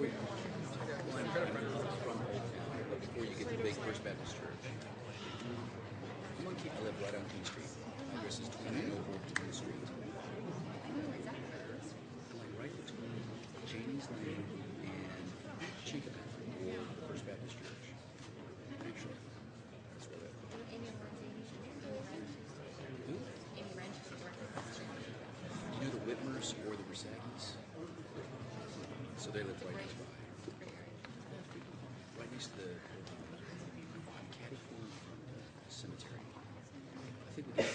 Well, I've got a friend from Old Town, but before you get to the big First Baptist Church, I live right on King Street. My address is 2904 King Street. Like right between Janie's Lane and Chinkapin, or the First Baptist Church. Actually, that's where that. Who? You know the Whitmers or the Versagis? So they live right next by. Right next to the catty corner from the cemetery. I think we got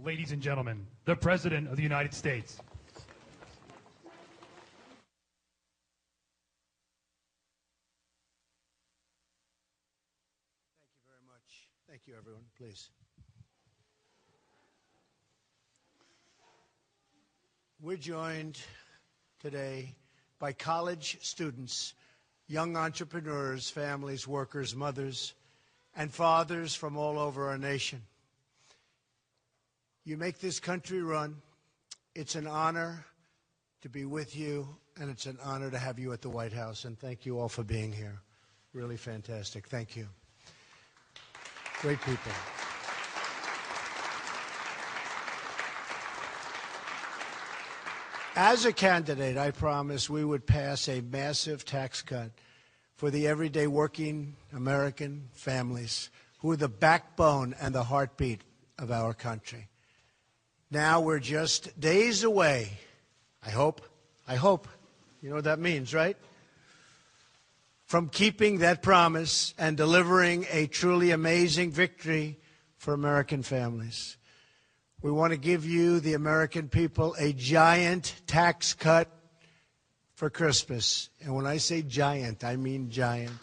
Ladies and gentlemen, the President of the United States. Thank you very much. Thank you, everyone. Please. We're joined today by college students, young entrepreneurs, families, workers, mothers, and fathers from all over our nation. You make this country run. It's an honor to be with you, and it's an honor to have you at the White House. And thank you all for being here. Really fantastic. Thank you. Great people. As a candidate, I promised we would pass a massive tax cut for the everyday working American families who are the backbone and the heartbeat of our country. Now we're just days away, I hope, you know what that means, right? From keeping that promise and delivering a truly amazing victory for American families. We want to give you, the American people, a giant tax cut for Christmas. And when I say giant, I mean giant.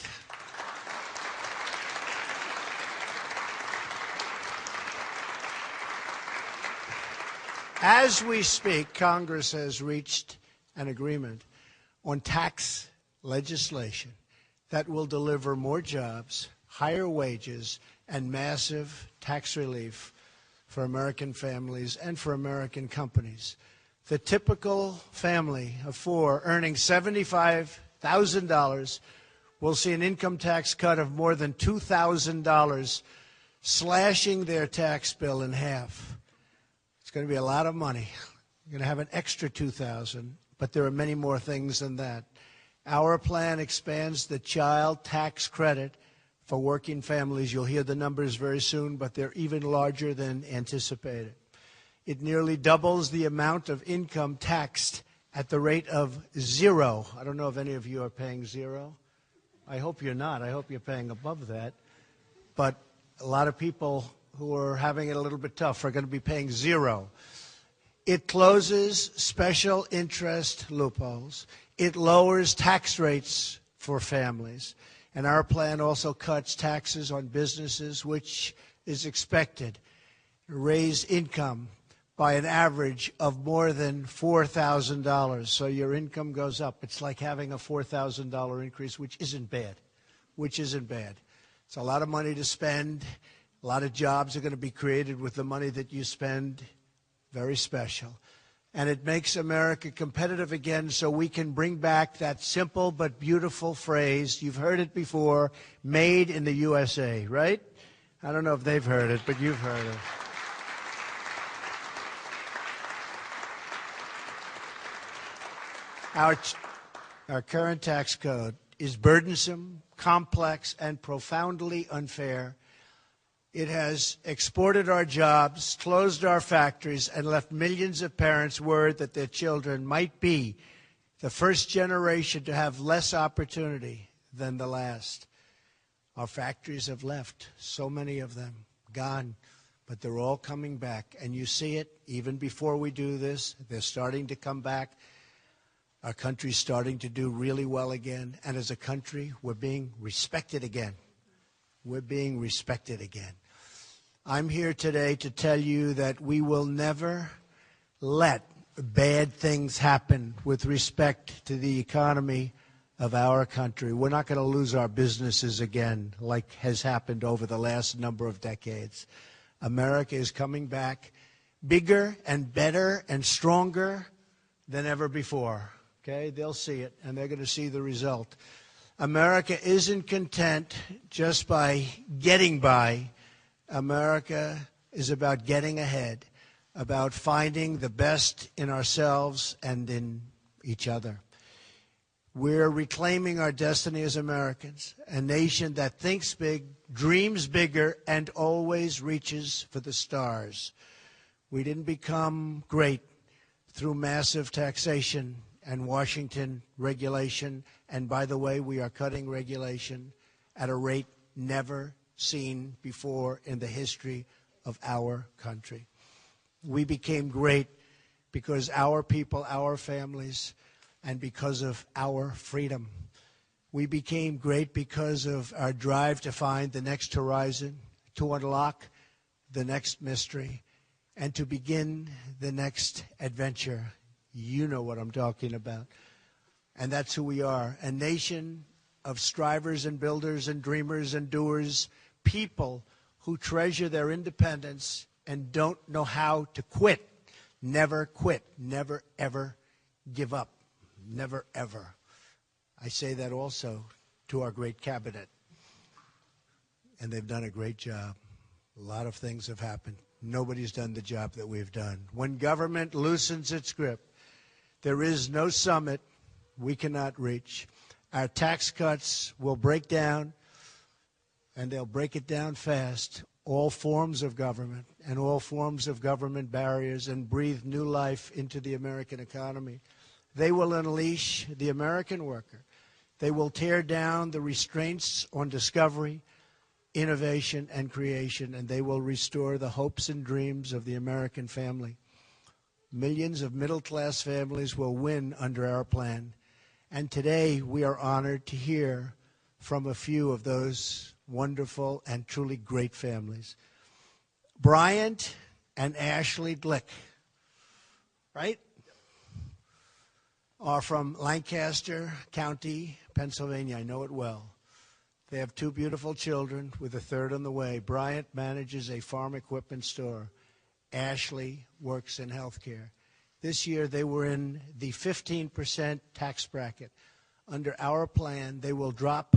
As we speak, Congress has reached an agreement on tax legislation that will deliver more jobs, higher wages, and massive tax relief for American families and for American companies. The typical family of four earning $75,000 will see an income tax cut of more than $2,000, slashing their tax bill in half. It's going to be a lot of money. You're going to have an extra $2,000, but there are many more things than that. Our plan expands the child tax credit for working families. You'll hear the numbers very soon, but they're even larger than anticipated. It nearly doubles the amount of income taxed at the rate of zero. I don't know if any of you are paying zero. I hope you're not. I hope you're paying above that. But a lot of people who are having it a little bit tough are going to be paying zero. It closes special interest loopholes. It lowers tax rates for families. And our plan also cuts taxes on businesses, which is expected to raise income by an average of more than $4,000. So your income goes up. It's like having a $4,000 increase, which isn't bad. It's a lot of money to spend. A lot of jobs are going to be created with the money that you spend. Very special. And it makes America competitive again so we can bring back that simple but beautiful phrase. You've heard it before, made in the USA, right? I don't know if they've heard it, but you've heard it. Our current tax code is burdensome, complex, and profoundly unfair. It has exported our jobs, closed our factories, and left millions of parents worried that their children might be the first generation to have less opportunity than the last. Our factories have left, so many of them, gone, but they're all coming back. And you see it, even before we do this, they're starting to come back. Our country's starting to do really well again. And as a country, we're being respected again. We're being respected again. I'm here today to tell you that we will never let bad things happen with respect to the economy of our country. We're not going to lose our businesses again like has happened over the last number of decades. America is coming back bigger and better and stronger than ever before. Okay, they'll see it, and they're going to see the result. America isn't content just by getting by. America is about getting ahead, about finding the best in ourselves and in each other. We're reclaiming our destiny as Americans, a nation that thinks big, dreams bigger, and always reaches for the stars. We didn't become great through massive taxation and Washington regulation. And by the way, we are cutting regulation at a rate never seen before in the history of our country. We became great because our people, our families, and because of our freedom. We became great because of our drive to find the next horizon, to unlock the next mystery, and to begin the next adventure. You know what I'm talking about. And that's who we are, a nation of strivers and builders and dreamers and doers, people who treasure their independence and don't know how to quit. Never quit. Never, ever give up. Never, ever. I say that also to our great cabinet. And they've done a great job. A lot of things have happened. Nobody's done the job that we've done. When government loosens its grip, there is no summit we cannot reach. Our tax cuts will break down, and they'll break it down fast, all forms of government and all forms of government barriers, and breathe new life into the American economy. They will unleash the American worker. They will tear down the restraints on discovery, innovation, and creation, and they will restore the hopes and dreams of the American family. Millions of middle-class families will win under our plan. And today we are honored to hear from a few of those wonderful and truly great families. Bryant and Ashley Glick, right, are from Lancaster County, Pennsylvania. I know it well. They have two beautiful children with a third on the way. Bryant manages a farm equipment store. Ashley works in healthcare. This year they were in the 15% tax bracket. Under our plan, they will drop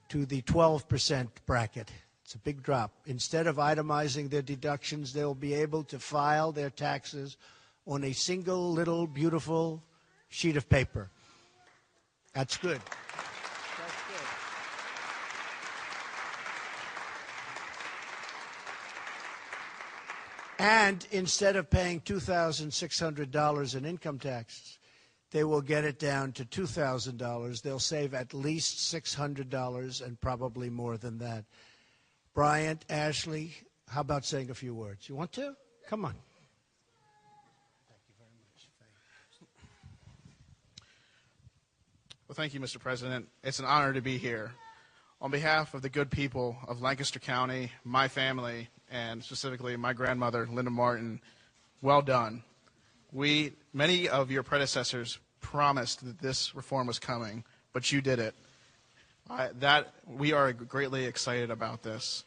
to the 12% bracket. It's a big drop. Instead of itemizing their deductions, they'll be able to file their taxes on a single little beautiful sheet of paper. That's good. That's good. And instead of paying $2,600 in income taxes, they will get it down to $2,000. They'll save at least $600 and probably more than that. Bryant, Ashley, how about saying a few words? You want to? Come on. Thank you very much. Well, thank you, Mr. President. It's an honor to be here. On behalf of the good people of Lancaster County, my family, and specifically my grandmother, Linda Martin, well done. Many of your predecessors promised that this reform was coming, but you did it. We are greatly excited about this.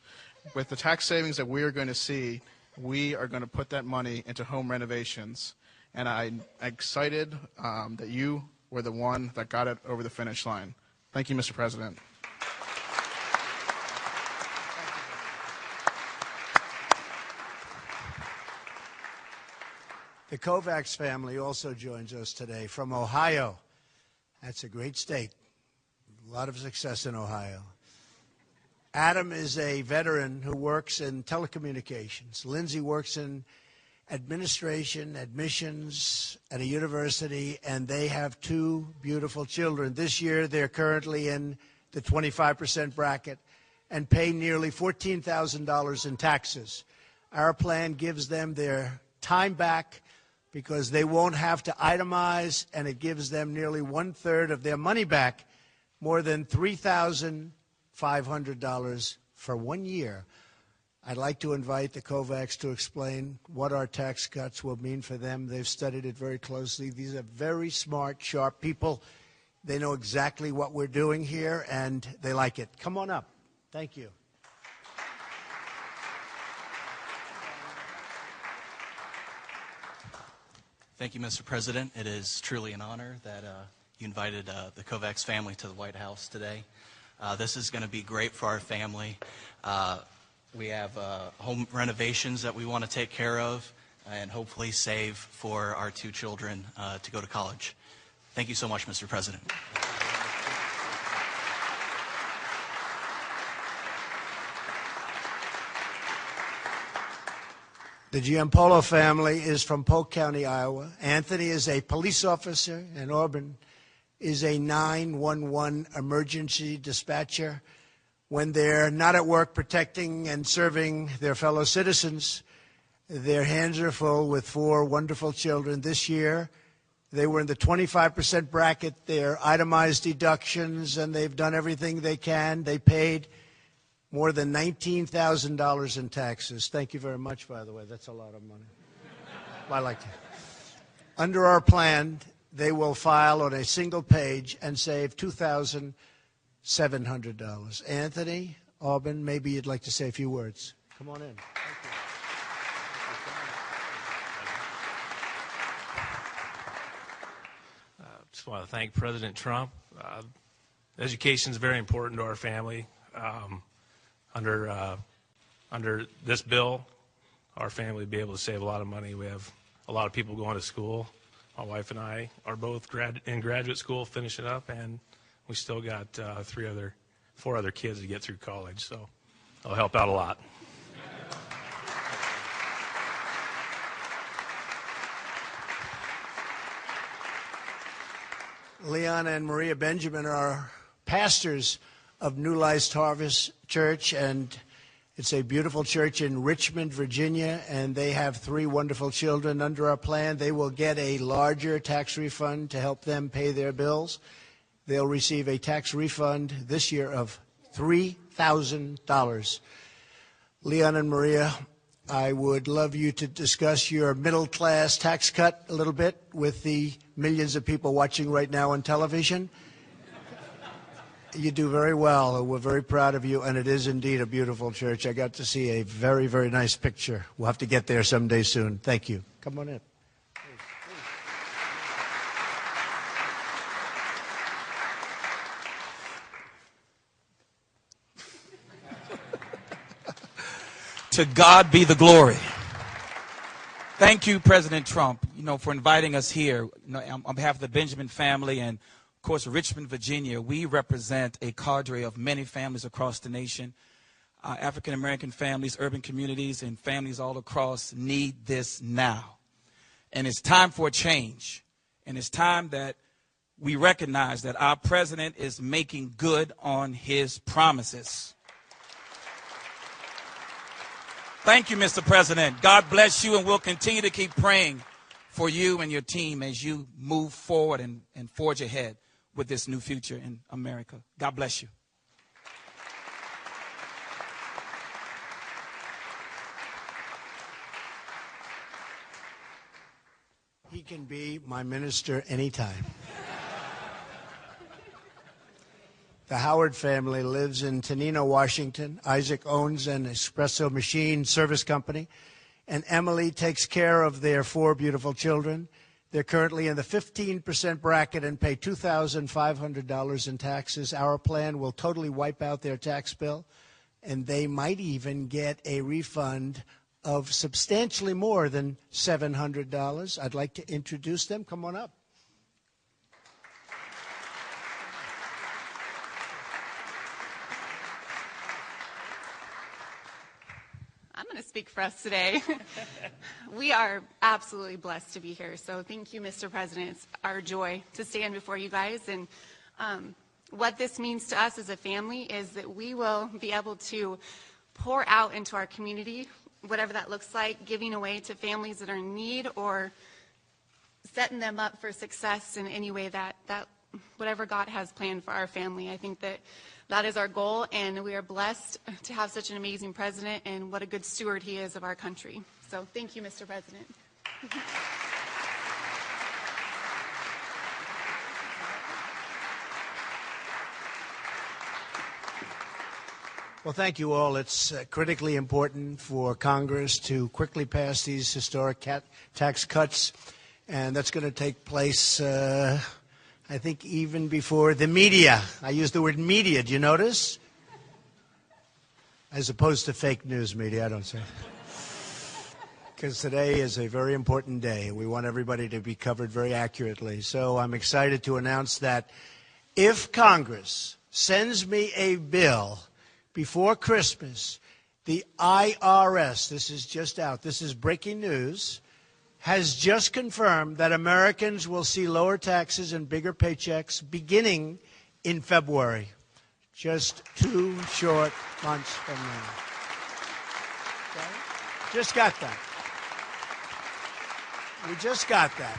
With the tax savings that we are going to see, we are going to put that money into home renovations. And I'm excited that you were the one that got it over the finish line. Thank you, Mr. President. The Kovacs family also joins us today from Ohio. That's a great state. A lot of success in Ohio. Adam is a veteran who works in telecommunications. Lindsay works in administration, admissions at a university, and they have two beautiful children. This year, they're currently in the 25% bracket and pay nearly $14,000 in taxes. Our plan gives them their time back because they won't have to itemize, and it gives them nearly one-third of their money back, more than $3,500 for 1 year. I'd like to invite the Kovacs to explain what our tax cuts will mean for them. They've studied it very closely. These are very smart, sharp people. They know exactly what we're doing here, and they like it. Come on up. Thank you. Thank you, Mr. President. It is truly an honor that you invited the Kovacs family to the White House today. This is going to be great for our family. We have home renovations that we want to take care of and hopefully save for our two children to go to college. Thank you so much, Mr. President. The Giampolo family is from Polk County, Iowa. Anthony is a police officer, and Auburn is a 911 emergency dispatcher. When they're not at work protecting and serving their fellow citizens, Their hands are full with 4 wonderful children. This year, they were in the 25% bracket. They're itemized deductions, and they've done everything they can. They paid more than $19,000 in taxes. Thank you very much, by the way. That's a lot of money. I like to. Under our plan, they will file on a single page and save $2,700. Anthony, Auburn, maybe you'd like to say a few words. Come on in. Thank you. Just want to thank President Trump. Education is very important to our family. Under this bill, our family will be able to save a lot of money. We have a lot of people going to school. My wife and I are both in graduate school, finishing up, and we still got 4 other kids to get through college. So it'll help out a lot. Leon and Maria Benjamin are pastors of New Life Harvest Church, and it's a beautiful church in Richmond, Virginia, and they have 3 wonderful children. Under our plan, they will get a larger tax refund to help them pay their bills. They'll receive a tax refund this year of $3,000. Leon and Maria, I would love you to discuss your middle-class tax cut a little bit with the millions of people watching right now on television. You do very well. We're very proud of you, and it is indeed a beautiful church. I got to see a very, very nice picture. We'll have to get there someday soon. Thank you. Come on in. To God be the glory. Thank you, President Trump, for inviting us here. On behalf of the Benjamin family and, of course, Richmond, Virginia, we represent a cadre of many families across the nation. African-American families, urban communities, and families all across need this now. And it's time for a change. And it's time that we recognize that our president is making good on his promises. Thank you, Mr. President. God bless you, and we'll continue to keep praying for you and your team as you move forward and forge ahead with this new future in America. God bless you. He can be my minister anytime. The Howard family lives in Tenino, Washington. Isaac owns an espresso machine service company, and Emily takes care of their 4 beautiful children. They're currently in the 15% bracket and pay $2,500 in taxes. Our plan will totally wipe out their tax bill, and they might even get a refund of substantially more than $700. I'd like to introduce them. Come on up. I'm going to speak for us today. We are absolutely blessed to be here. So thank you, Mr. President. It's our joy to stand before you guys. And what this means to us as a family is that we will be able to pour out into our community, whatever that looks like, giving away to families that are in need or setting them up for success in any way that whatever God has planned for our family. I think that is our goal, and we are blessed to have such an amazing president, and what a good steward he is of our country. So thank you, Mr. President. Well, thank you all. It's critically important for Congress to quickly pass these historic tax cuts, and that's going to take place I think even before the media. I use the word media. Do you notice? As opposed to fake news media, I don't say. Because today is a very important day. We want everybody to be covered very accurately. So I'm excited to announce that if Congress sends me a bill before Christmas, the IRS, this is just out, this is breaking news, has just confirmed that Americans will see lower taxes and bigger paychecks beginning in February, just 2 short months from now. Okay? Just got that. We just got that.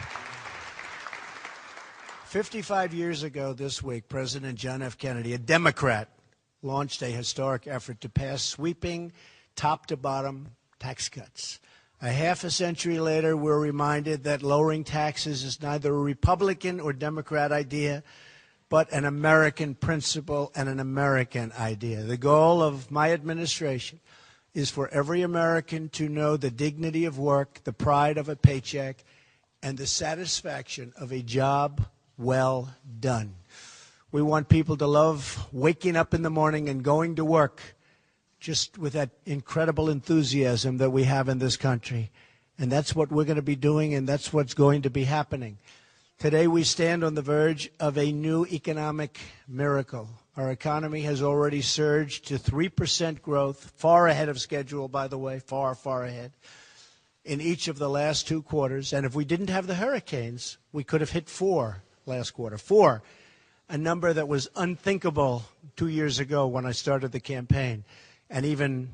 55 years ago this week, President John F. Kennedy, a Democrat, launched a historic effort to pass sweeping top-to-bottom tax cuts. A half a century later, we're reminded that lowering taxes is neither a Republican or Democrat idea, but an American principle and an American idea. The goal of my administration is for every American to know the dignity of work, the pride of a paycheck, and the satisfaction of a job well done. We want people to love waking up in the morning and going to work just with that incredible enthusiasm that we have in this country. And that's what we're going to be doing, and that's what's going to be happening. Today we stand on the verge of a new economic miracle. Our economy has already surged to 3% growth, far ahead of schedule, by the way, far, far ahead, in each of the last 2 quarters. And if we didn't have the hurricanes, we could have hit 4 last quarter. 4, a number that was unthinkable 2 years ago when I started the campaign, and even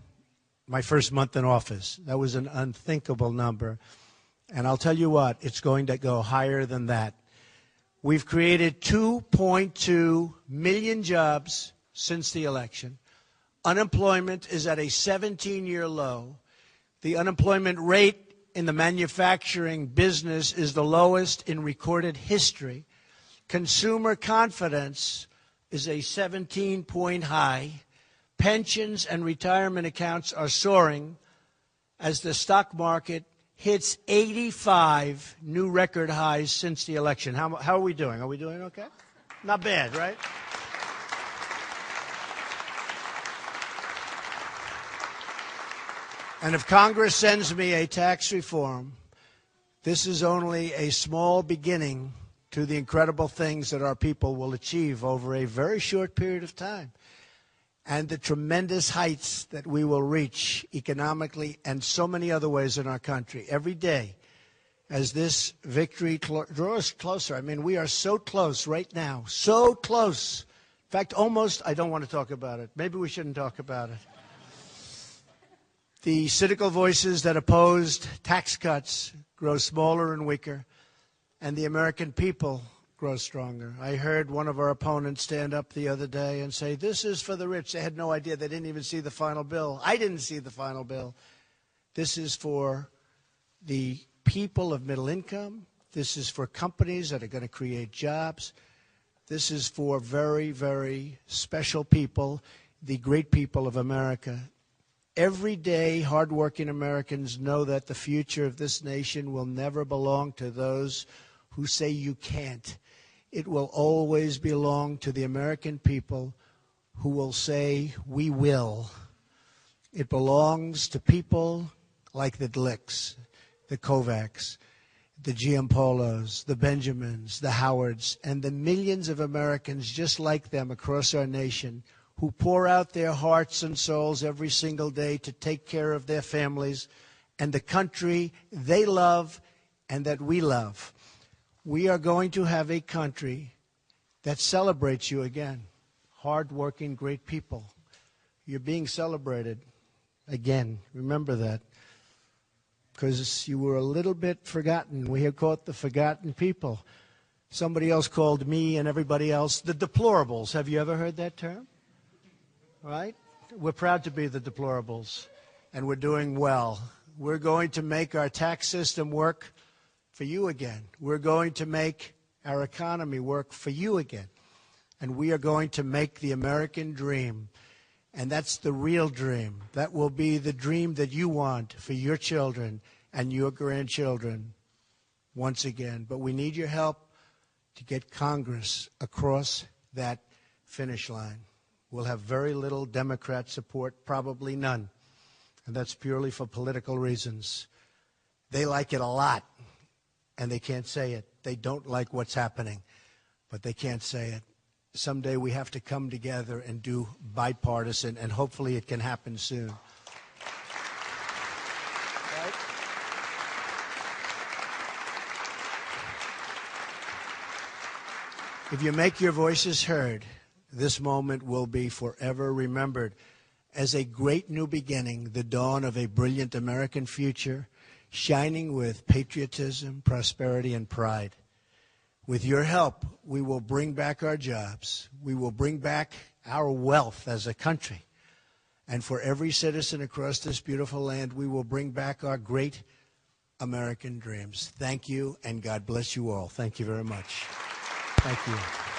my first month in office. That was an unthinkable number. And I'll tell you what, it's going to go higher than that. We've created 2.2 million jobs since the election. Unemployment is at a 17-year low. The unemployment rate in the manufacturing business is the lowest in recorded history. Consumer confidence is a 17-point high. Pensions and retirement accounts are soaring as the stock market hits 85 new record highs since the election. How are we doing? Are we doing okay? Not bad, right? And if Congress sends me a tax reform, this is only a small beginning to the incredible things that our people will achieve over a very short period of time, and the tremendous heights that we will reach economically and so many other ways in our country every day as this victory draws closer. I mean, we are so close right now, so close. In fact, almost, I don't want to talk about it. Maybe we shouldn't talk about it. The cynical voices that opposed tax cuts grow smaller and weaker, and the American people grow stronger. I heard one of our opponents stand up the other day and say, this is for the rich. They had no idea. They didn't even see the final bill. I didn't see the final bill. This is for the people of middle income. This is for companies that are going to create jobs. This is for very, very special people, the great people of America. Every day, hardworking Americans know that the future of this nation will never belong to those who say you can't. It will always belong to the American people who will say, we will. It belongs to people like the Glicks, the Kovacs, the Giampolos, the Benjamins, the Howards, and the millions of Americans just like them across our nation who pour out their hearts and souls every single day to take care of their families and the country they love and that we love. We are going to have a country that celebrates you again. Hard-working, great people. You're being celebrated again. Remember that. Because you were a little bit forgotten. We have caught the forgotten people. Somebody else called me and everybody else the deplorables. Have you ever heard that term? Right? We're proud to be the deplorables, and we're doing well. We're going to make our tax system work for you again. We're going to make our economy work for you again. And we are going to make the American dream. And that's the real dream. That will be the dream that you want for your children and your grandchildren once again. But we need your help to get Congress across that finish line. We'll have very little Democrat support, probably none. And that's purely for political reasons. They like it a lot. And they can't say it. They don't like what's happening, but they can't say it. Someday we have to come together and do bipartisan, and hopefully it can happen soon. Right? If you make your voices heard, this moment will be forever remembered as a great new beginning, the dawn of a brilliant American future. shining with patriotism, prosperity, and pride. With your help, we will bring back our jobs. We will bring back our wealth as a country. And for every citizen across this beautiful land, we will bring back our great American dreams. Thank you, and God bless you all. Thank you very much. Thank you.